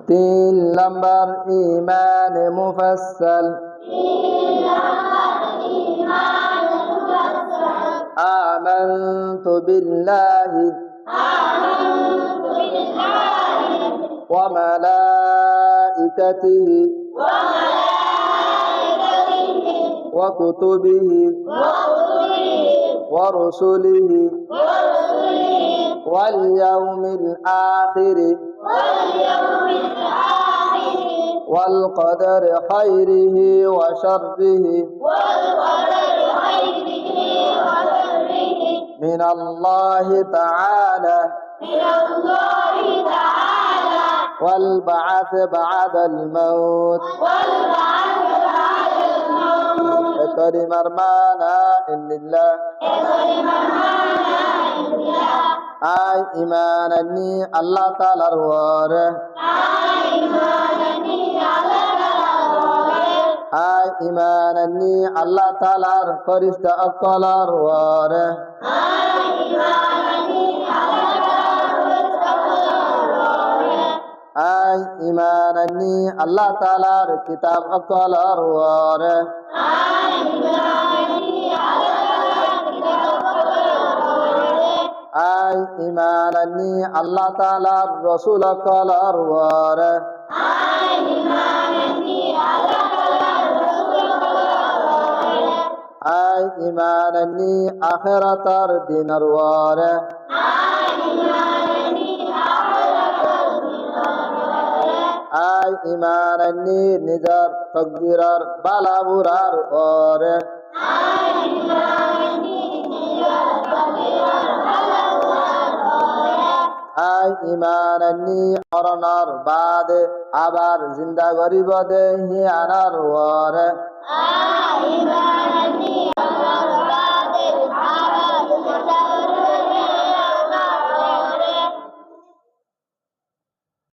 তিন নম্বর ঈমান মুফাসসাল আমানতু বিল্লাহি ওয়া মালাইকাতিহি ওয়া কুতুবিহি ওয়া রুসুলিহি ওয়াল ইয়াউমিল আখিরি ওয়াল কদরি খাইরিহি ওয়া শাররিহি মিনাল্লাহি তাআলা ওয়াল বা'থ বা'দাল মাউত কালিমার মানা ইল্লাল্লাহ আই ঈমান আনি আল্লাহ তাআলার ওয়ারে আই ঈমান আনি আল্লাহ তাআলার ফেরেশতা আকলার ওয়ারে আই ঈমান আনি আল্লাহ তাআলার কিতাব আকলার ওয়ারে আই ঈমান আনি আল্লাহ তাআলার রাসূল আকলার ওয়ারে আই ঈমান আনি আখিরাতার দিনের ওয়ারে আই ঈমান আনি নিজার তকদীরার বালাবুরার ওয়ারে আই ঈমান আনি মরণের বাদে আবার জিন্দা গরিব দেহি আনার ওয়ারে